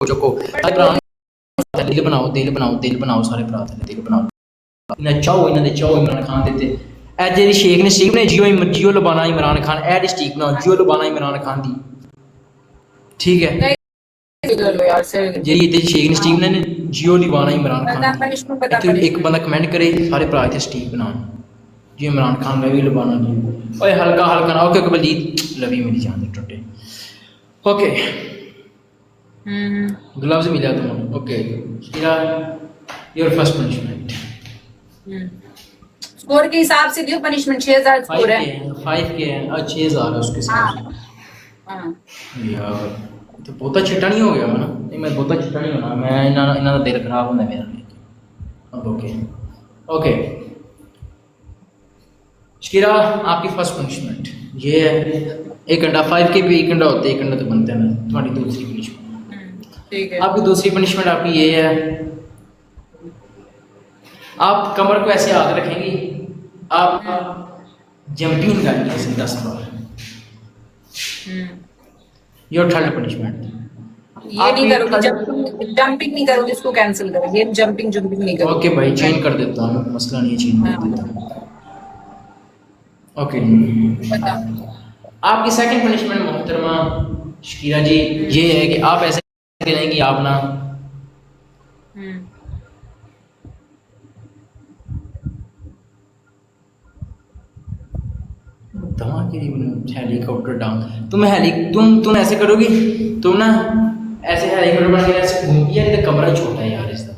चुको सारे भरा दिल बनाओ दिल बनाओ दिल बनाओ सारे भरा दिल बनाओ इन्हें चाहो इमरान खान देते ए जी शेख ने स्टिक बनाई जियो लबाना इमरान खान ए स्टिक बनाओ जियो लबाना इमरान खान दी ठीक है जी ये शेख ने स्टिक बनाई जियो लबाना इमरान खान एक बंदा कमेंट करे सारे भरा इतने स्टिक बनाओ जी इमरान खान लवी लबाना जी ओए हल्का हल्का ना ओके बलजीत लवी मेरी जान दे टुटे ओके ग्लव्स मिला तुम्हें okay your first punishment score के हिसाब से दियो पनिशमेंट 6000 स्कोर है 5 के है और 6000 है उसके साथ हां यार तो बहुत छिट्टा नहीं हो गया ना नहीं मैं बहुत छिट्टा नहीं होना मैं इना दा दिल खराब होंदा मेरा अब ओके ओके शकीरा आपकी फर्स्ट पनिशमेंट ये है एक घंटा 5 के भी एक घंटा होते एक घंटा तो बनते हैं तुम्हारी दूसरी पनिशमेंट ठीक है आपकी दूसरी पनिशमेंट आपकी ये है आप कमर को ऐसे आगे रखेंगी आप जंपिंग करेंगे ऐसे 10 बार योर थर्ड पनिशमेंट ये नहीं करोगे जंपिंग नहीं करोगे इसको कैंसिल करो ये जंपिंग नहीं करोगे ओके भाई चेंज कर देता हूँ मसला नहीं है चेंज कर देता हूँ ओके आपकी सेकंड पनिशमेंट मोहतरमा शकीरा जी ये है कि आप ऐसे करेंगी आप ना हेलीकॉप्टर डाउन तुम ऐसे करोगी तुम ना ऐसे हेलीकॉप्टर बन के ऐसे घूमती यार इधर कमरा छोटा है यार इसका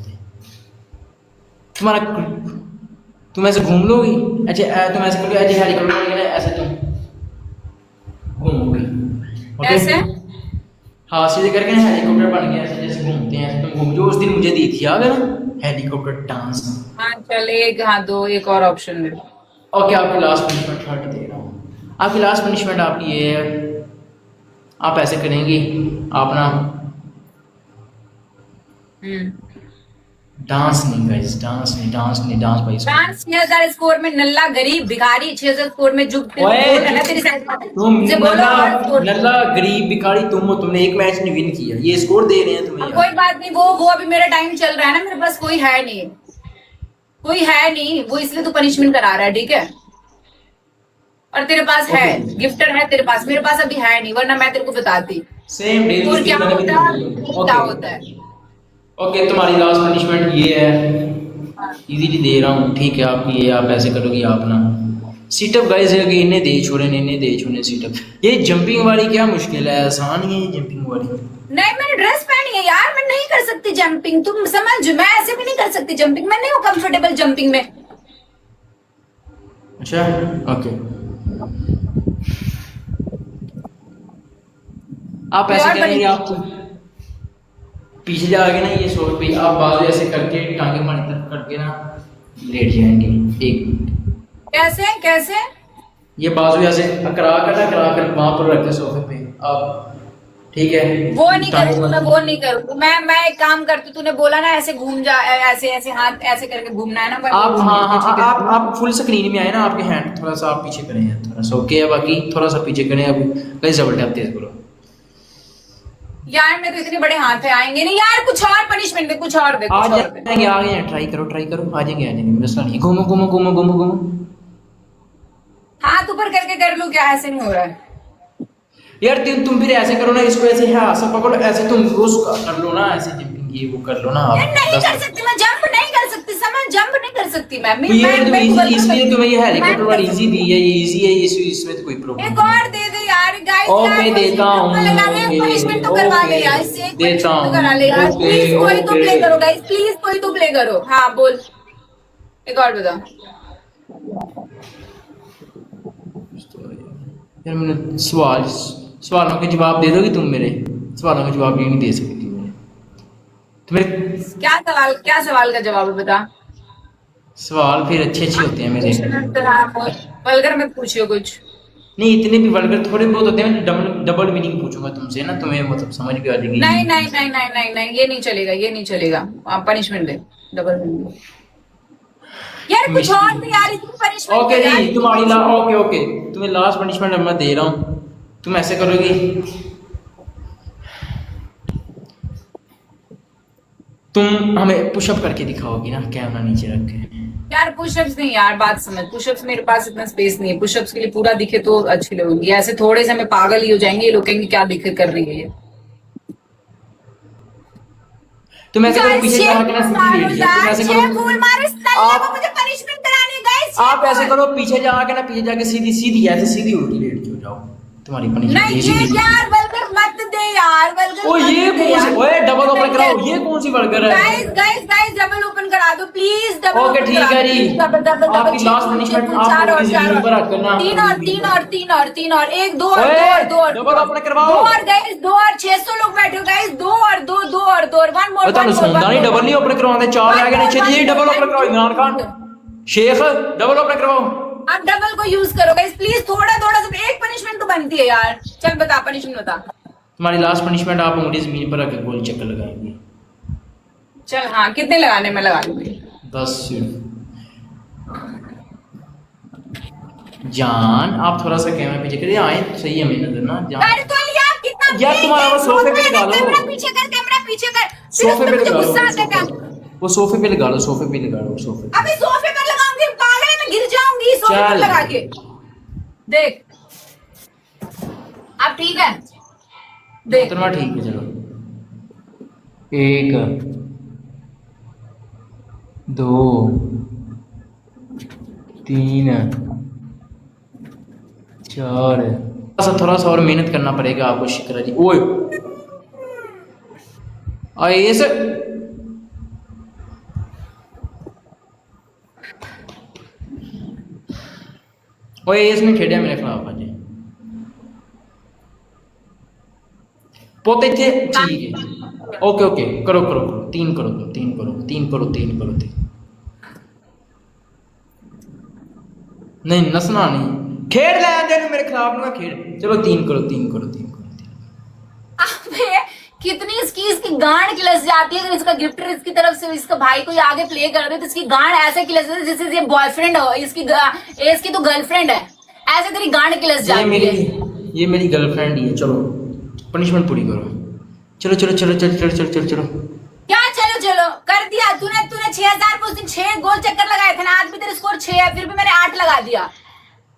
तुम्हारा तुम ऐसे घूम लोगी अच्छा तुम ऐसे करोगे ऐसे हेलीकॉप्टर बन के ऐसे तुम घूमोगी ऐसे हाँ सीधे करके ना हेलीकॉप्टर बन गया ऐसे जैसे घूमते हैं तुम घूम जो उस दिन मुझे दी थी याद है ना हेलीकॉप्टर डांस हाँ चले दो एक और ऑप्शन दे ओके आपकी लास्ट पनिशमेंट थर्ड दे रहा हूँ आपकी लास्ट पनिशमेंट आपकी ये है आप ऐसे करेंगी आप ना डांस नहीं गाइस डांस भाई डांस 6000 स्कोर में नल्ला गरीब भिखारी 6000 स्कोर में जुग तुम नल्ला गरीब भिखारी तुम हो तुमने एक मैच नहीं विन किया ये स्कोर दे रहे हैं तुम्हें कोई बात नहीं वो अभी मेरा टाइम चल रहा है ना मेरे पास कोई है नहीं वो इसलिए तू पनिशमेंट करा रहा है ठीक है और तेरे पास है गिफ्टर है तेरे पास मेरे पास अभी है नहीं वरना मैं तेरे को बताती सेम डे और क्या होता है ओके तुम्हारी लास्ट पनिशमेंट ये है इजीली दे रहा हूँ ठीक है आपकी ये आप ऐसे करोगी आप ना सीटअप गाइस है कि इन्हें दे छोड़े सीटअप ये जंपिंग वाली क्या मुश्किल है आसान ही है ये जंपिंग वाली नहीं मैंने ड्रेस पहनी है यार मैं नहीं कर सकती जंपिंग तुम समझ मैं ऐसे भी नहीं कर सकती जंपिंग मैं नहीं हूँ कंफर्टेबल जंपिंग में अच्छा ओके आप ऐसे करेंगे आप पीछे जाओगे ना ये सोच पे आप बाजू ऐसे करके टांगे हमारी तरफ करके ना लेट जाएंगे एक कैसे ये बाजू ऐसे करा कर वहां पर रखे सोफे पे आप ठीक है वो नहीं करूँ मैं एक काम करती तूने बोला ना ऐसे घूम जा ऐसे हाथ ऐसे करके घूमना है ना आप हाँ आप फुल स्क्रीन में आए ना आपके हैंड थोड़ा सा आप पीछे करें थोड़ा सा ओके है बाकी थोड़ा सा पीछे करें अब कहीं जबरदस्त आप तेज करो यार मेरे तो इतने बड़े हाथ आएंगे नहीं यार कुछ और पनिशमेंट दे कुछ और दे आ जाएंगे ट्राई करो आ जाएंगे मसला नहीं घूमो हाथ ऊपर करके कर लो क्या ऐसे नहीं हो रहा है यार तुम फिर ऐसे करो ना इसको ऐसे हाँ सब पकड़ो ऐसे तुम रोज कर लो ना ऐसे जंपिंग ये वो कर लो ना यार नहीं कर सकती मैं जंप नहीं कर सकती समझ जंप नहीं कर सकती मैं इसलिए तुम्हें ये हेलीकॉप्टर वाली इजी दी है ये इजी है इसमें तो कोई प्रॉब्लम एक और दे दे यार गाइस ओके देता हूं पनिशमेंट तो करवा दे यार इससे देता हूं करा ले यार प्लीज कोई तो प्ले करो गाइस प्लीज कोई तो प्ले करो हां बोल एक और बता यार मैंने सवालों के जवाब दे दोगी तुम मेरे सवालों के जवाब ये नहीं दे सकती मेरे क्या सवाल का जवाब बता सवाल फिर अच्छे होते हैं मेरे वल्गर मत पूछियो कुछ नहीं इतने भी वल्गर थोड़े बहुत होते हैं डबल मीनिंग पूछूंगा तुमसे ना तुम्हें मतलब समझ भी आ जाएगी नहीं ये नहीं चलेगा आप पनिशमेंट दे डबल मीनिंग यार कुछ और भी यार इतनी पनिशमेंट ओके जी तुम्हारी ओके तुम्हें लास्ट पनिशमेंट मैं दे रहा हूँ तुम ऐसे करोगी तुम हमें पुशअप करके दिखाओगी ना कैमरा नीचे रख के। यार पुशअप्स नहीं यार, बात समझ, पुशअप्स मेरे पास इतना स्पेस नहीं है, पुशअप्स के लिए पूरा दिखे तो अच्छी लगेगी, ऐसे थोड़े से में पागल ही हो जाएंगे, ये लोग कहेंगे क्या दिखे कर रही है ये। तुम ऐसे करो पीछे जाके ना सीधी लेट जाओ, तुम ऐसे करो आप मुझे पनिशमेंट करानी है गाइस। आप ऐसे करो पीछे जाके ना, पीछे जाके सीधी सीधी ऐसे सीधी उल्टी लेट के जाओ, तुम्हारी पनिशमेंट नहीं ये ये यार बर्गर मत दे यार, बर्गर ओ ये कौन सी, ओए डबल ओपन कराओ, ये कौन सी बर्गर है? Guys guys guys double open करा दो प्लीज, डबल ओके ठीक है जी, डबल डबल आपकी लास्ट पनिशमेंट आप लोग इस वीडियो पर रखना, तीन और एक दो और डबल ओपन करवाओ, दो और गाइस, दो और 600 लोग बैठे हो गाइस, दो और वन मोर, ਤੁਹਾਨੂੰ ਸੁਣਦਾ ਨਹੀਂ, ਡਬਲ ਨਹੀਂ ਓਪਨ ਕਰਵਾਉਂਦੇ, ਚਾਰ ਆ ਗਏ नीचे जी, डबल ओपन करवाओ इमरान खान शेख, डबल ओपन करवाओ। आप डबल को यूज करो गाइस प्लीज, थोड़ा थोड़ा सा एक पनिशमेंट तो बनती है यार। चल बता पनिशमेंट बता। तुम्हारी लास्ट पनिशमेंट, आप उंगली जमीन पर रख के गोल चक्कर लगाएंगे। चल हाँ, कितने लगाने में लगा लूंगी? 10 सिर्फ। जान आप थोड़ा सा कैमरा पीछे करिए, आए सही है मेहनत है ना जान। अरे तो यार कितना यार तुम्हारा वो सोफे पे लगा लो, कैमरा पीछे कर, सोफे पे लगा गुस्सा आता है लो, वो सोफे पे लगा लो, सोफे पे लगा लो, सोफे पे। अभी सोफे पर लगाऊंगी, पागल है मैं, गिर जाऊंगी सोफे पर चल। लगा के। देख अब ठीक है, देख उतना ठीक है, चलो 1 2 3 4, थोड़ा सा और मेहनत करना पड़ेगा आपको शिकरा जी। ओए आए से ओए इसने खेड़ा मेरे खिलाफ आज पोते थे, ठीक है ओके ओके करो करो करो, 3 करो, 3 करो, 3 करो, 3 करो, 3 नहीं नसना नहीं, खेड़ ले आंदे मेरे खिलाफ ना खेड़, चलो 3 करो, 3 करो, 3 करो, 3 करो। अबे कितनी इसकी गांड किलस जाती है, अगर इसका गिफ्टर इसकी तरफ से इसका भाई को ये आगे प्ले कर दे तो इसकी गांड ऐसे किलस जाती है जैसे ये बॉयफ्रेंड हो, इसकी तो गर्लफ्रेंड है, ऐसे तेरी गांड किलस जाती है। ये मेरी गर्लफ्रेंड ही है, चलो पनिशमेंट पूरी करो, चलो चलो चलो चलो चलो चलो चलो चलो। क्या चलो चलो कर दिया तूने 6000 पे उस दिन 6 गोल चक्कर लगाए थे ना, आज भी तेरे स्कोर 6 है, फिर भी मैंने 8 लगा दिया।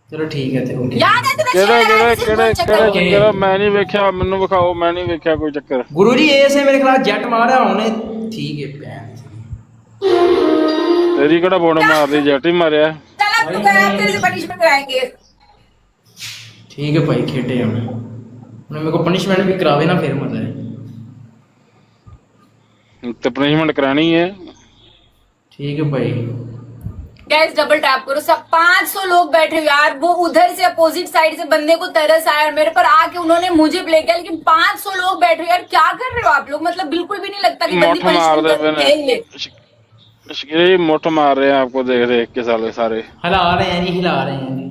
चलो ठीक है थे ओके। याद है तूने 6 लगाए थे गोल चक्कर? ਕਿਹੜਾ ਮੈਂ ਨਹੀਂ ਵੇਖਿਆ, ਮੈਨੂੰ ਵਿਖਾਓ, ਮੈਂ ਨਹੀਂ ਵੇਖਿਆ ਕੋਈ ਚੱਕਰ। गुरु जी ऐसे मेरे खिलाफ जेट मारा होने, ठीक है पैन ਤੇਰੀ ਕਿਹੜਾ ਬੋਣ ਮਾਰਦੀ, ਜੱਟ ਹੀ ਮਾਰਿਆ। चल अब तू करा, तेरे से पनिशमेंट कराएंगे। ठीक है भाई खेटे हम उन्हें मेरे को पनिशमेंट भी करावे ना, फिर मजा है। ਤੇ ਪਨਿਸ਼ਮੈਂਟ ਕਰਾਣੀ ਹੈ। ठीक है भाई गाइस डबल टैप करो सब, 500 लोग बैठे हो यार, वो उधर से अपोजिट साइड से बंदे को तरस आया और मेरे पर आके उन्होंने मुझे प्ले किया, लेकिन 500 लोग बैठे हो यार, क्या कर रहे हो आप लोग? मतलब बिल्कुल भी नहीं लगता कि बंदी ਮੁੱਠ ਮਾਰਦੇ ਪਏ पनिशमेंट खेल ले। ਨੇ, ਸ਼ਕੀਰੀ ਮੁੱਠ ਮਾਰ ਰਹੇ ਆ, ਆਪਕੋ ਦੇਖ देख के साले सारे। हिला रहे हैं नहीं, हिला रहे हैं नहीं।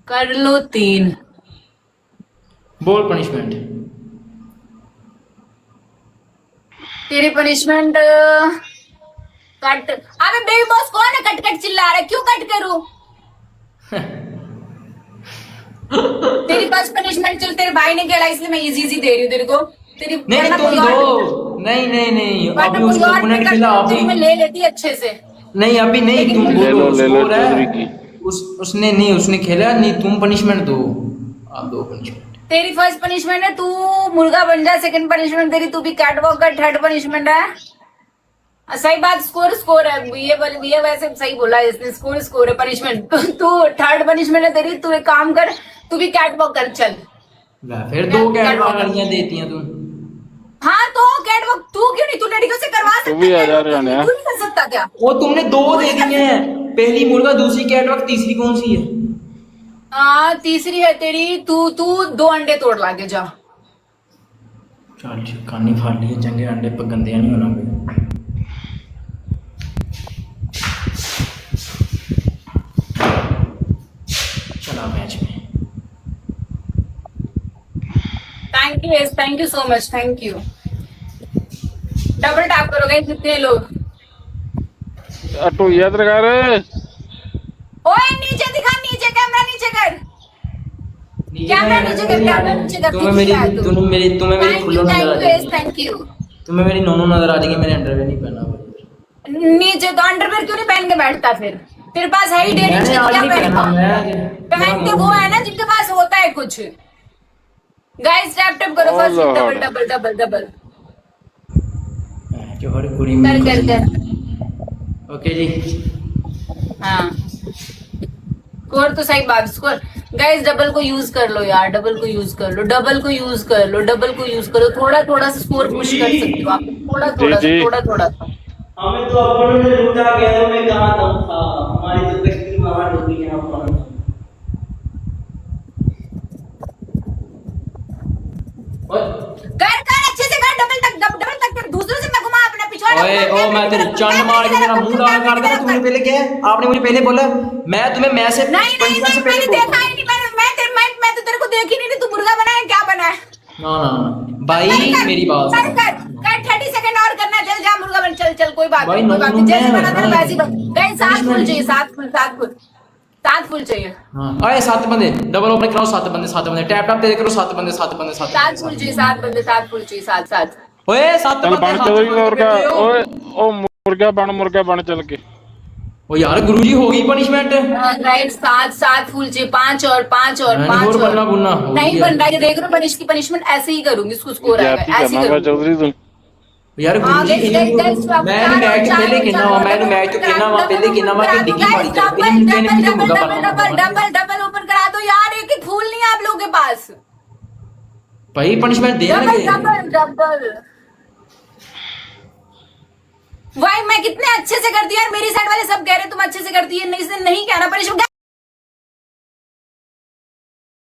कर लो 3 बोल पनिशमेंट। तेरी पनिशमेंट कट। अबे बेबी बॉस कौन है कट कट चिल्ला रहा है, क्यों कट करूं? तेरी फर्स्ट पनिशमेंट चल, तेरे भाई ने खेला इसलिए मैं इजी इजी दे रही हूँ तेरे को। तेरी नहीं वरना तुम कोई और- दो, नहीं नहीं नहीं वरना अभी कोई उसका और ओपोनेंट करता खेला तो अभी, मैं ले लेती अच्छे से। नहीं अभी नहीं, तुम ले बोलो लो स्कोर है, चौधरी की। उसने नहीं, उसने खेला नहीं, तुम पनिशमेंट दो, आप दो पनिशमेंट। तेरी फर्स्ट पनिशमेंट है तू मुर्गा बन जा, सेकंड पनिशमेंट तेरी तू भी कैट वॉक कर, थर्ड पनिशमेंट है सही बात, स्कोर है ये वैसे सही बोला इसने, स्कोर है पनिशमेंट। तू थर्ड पनिशमेंट है तेरी, तू एक काम कर, तू भी कैट वॉक कर चल। फिर 2 कैटवालियां देती हैं तुम। हाँ तो कैट वॉक तू क्यों नहीं, तू लड़कियों से करवा सकता तू भी आ जा है, रहा है। तू नहीं कर सकता क्या? वो तुमने 2 दे दी हैं, पहली मुर्गा, दूसरी कैटवॉक, तीसरी कौन सी है? हाँ तीसरी है तेरी, तू 2 अंडे तोड़ लाके जा। चल कानी फाड़ लिए, चंगे अंडे पर गंदे नहीं होना भाई। चला मैच में। Thank you so much, thank you. Double tap करोगे कितने लोग? अटू याद कर। ओए नीचे दिखा, नीचे कैमरा नीचे कर। कैमरा नीचे कर, कैमरा नीचे कर, तुम्हें मेरी तुम्हें मेरी खुल्लो नजर आ जाएगी, थैंक यू। तुम्हें मेरी नोनो नजर आ जाएगी, मैंने अंडरवेयर नहीं पहना हुआ। नीचे तो अंडरवेयर क्यों नहीं पहन के बैठता फिर? तेरे पास है ही डेढ़ इंच, मैंने आज क्या नहीं पहना, पहनता? पहनते वो है ना जिनके पास होता है कुछ। गाइस टैप टैप करो first, Oh, double Lord. Double double double जो हर कुड़ी कर कर में। कर। ओके जी, हाँ स्कोर तो सही बात, स्कोर। गाइस डबल को यूज कर लो यार, डबल को यूज कर लो, डबल को यूज कर लो, डबल को यूज करो। थोड़ा थोड़ा सा स्कोर पुश कर सकते हो आप, थोड़ा थोड़ा जी, जी। थोड़ा थोड़ा सा। हमें तो अपनों ने लूटा गया, तो मैं कहाँ दम था, हमारी तो कश्ती वहां डूबी यहाँ पर। कर कर अच्छे से कर, डबल तक डबल तक कर, दूसरों से मैं घुमा अपना पिछवाड़ा। ओए ओ मैं तेरी चंड मार के तेरा मुंह लाल कर दूंगा। तुमने पहले क्या है, आपने मुझे पहले बोला, मैं तुम्हें मैं से नहीं नहीं पंचम से नहीं, पहले मैंने देखा ही नहीं, मैं तो तेरे को देख ही नहीं, तू मुर्गा बना है क्या बना है? ना ना ना भाई मेरी बात कर सुनो। कर 30 सेकंड और करना, चल जा मुर्गा बन, चल चल कोई बात भाई, नहीं, कोई बात नो, नहीं, जैसे मैं- बना तेरा मैं- वैसे बन। गाइस 7 फुल चाहिए, 7 फुल चाहिए, हाँ अरे 7 बंदे डबल ओपन कराओ, 7 बंदे टैप टैप तेरे करो, 7 बंदे 7 7 फुल चाहिए, 7 बंदे, 7 फुल चाहिए, 7 ओए 7 चल बंदे बन हाथ चल जोड़ के मुर्गा, बैठे हो। ओए ओ मुर्गा बन चल के। ओ यार गुरुजी होगी पनिशमेंट। राइट। 7 फुल चाहिए, 5 और 5 और नहीं, 5 और बनना और बुनना हो नहीं गया। बन रहा है, देख रहे हो? पनिशमेंट ऐसे ही करूंगी, इसको स्कोर आएगा जाती ऐसे ही करना करूंगी। चौधरी तुम। यार गुरुजी गाइस, गाइस, मैंने मैच पहले खेलना हुआ, मैंने मैच तो खेलना हुआ पहले खेलना हुआ कि डिग्गी मारी चल डबल इन्हें मुझे डबल मुझे डबल मुर्गा डबल डबल बनना। डबल डबल ओपन करा दो यार, एक फूल नहीं है आप लोगों के पास। भाई पनिशमेंट दे डबल लगे। डबल डबल भाई मैं कितने अच्छे से करती हूँ यार, मेरी साइड वाले सब कह रहे तुम अच्छे से करती है, नहीं से नहीं कहना पनिशमेंट।